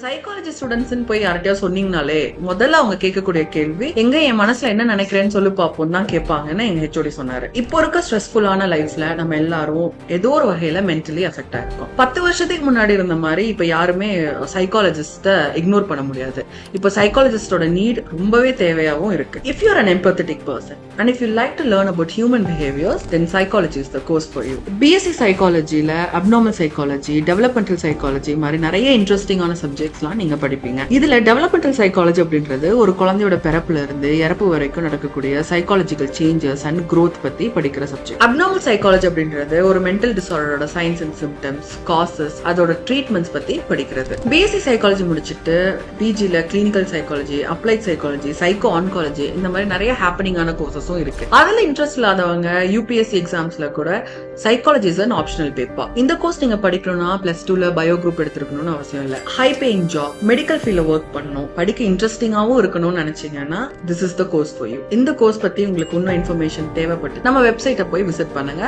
Psychology students போய் யார்கிட்டயோ சொன்னீங்கனாலே முதல்ல அவங்க கேட்கக்கூடிய கேள்வி, எங்க என் மனசுல என்ன நினைக்கிறேன்னு சொல்லி பாப்போம் தான் கேட்பாங்கன்னு எங்க ஹெச்ஓடி சொன்னாரு. இப்போ இருக்க ஸ்ட்ரெஸ்ஃபுல்லான லைஃப்ல நம்ம எல்லாரும் ஏதோ ஒரு வகையில மென்டலி அஃபெக்ட் ஆயிருக்கோம். 10 வருஷத்துக்கு முன்னாடி இருந்த மாதிரி இப்ப யாருமே சைக்காலஜிஸ்ட இக்னோர் பண்ண முடியாது. இப்ப சைக்காலஜிஸ்டோட நீட் ரொம்பவே தேவையாவும் இருக்கு. If you're an empathetic person and if you like to learn about human behaviors, then psychology is the course for you. BSc சைக்காலஜில abnormal psychology, developmental psychology மாதிரி நிறைய இன்ட்ரெஸ்டிங்கான சப்ஜெக்ட்ஸ்லாம் நீங்க படிப்பீங்க. இதுல டெவலப்மெண்டல் சைக்காலஜி அப்படின்றது ஒரு குழந்தையோட பிறப்புல இருந்து இறப்பு வரைக்கும் நடக்கக்கூடிய சைக்காலஜிக்கல் சேஞ்சஸ் அண்ட் growth பத்தி படிக்கிற சப்ஜெக்ட். அப்நார்மல் சைக்காலஜி அப்படின்றது ஒரு மென்டல் டிசார்டரோட சைன்ஸ் அண்ட் சிம்டம்ஸ், காசஸ், அதோட ட்ரீட்மெண்ட்ஸ் பத்தி படிக்கிறது. பிஎஸ்சி சைக்காலஜி முடிச்சுட்டு பிஜில clinical psychology, applied psychology, psycho oncology இந்த மாதிரி நிறைய ஹேப்பனிங்கான கோர்சஸும் இருக்கு. அதுல இன்ட்ரெஸ்ட் இல்லாதவங்க யூபிஎஸ்சி எக்ஸாம்ஸ்ல கூட psychology is an optional paper. இந்த கோர்ஸ் நீங்க படிக்கணும்னா +2ல பயோ குரூப் எடுத்துருக்கணும்னு அவசியம் இல்லை. ஹை பேயிங் ஜாப், மெடிக்கல் ஃபீல்ட்ல ஒர்க் பண்ணணும், படிக்க இன்ட்ரெஸ்டிங்காவும் இருக்கணும்னு நினைச்சீங்கன்னா this is the course for you. இந்த கோர்ஸ் பத்தி உங்களுக்கு இன்னும் இன்ஃபர்மேஷன் தேவைப்பட்டு நம்ம வெப்சைட்டை போய் விசிட் பண்ணுங்க.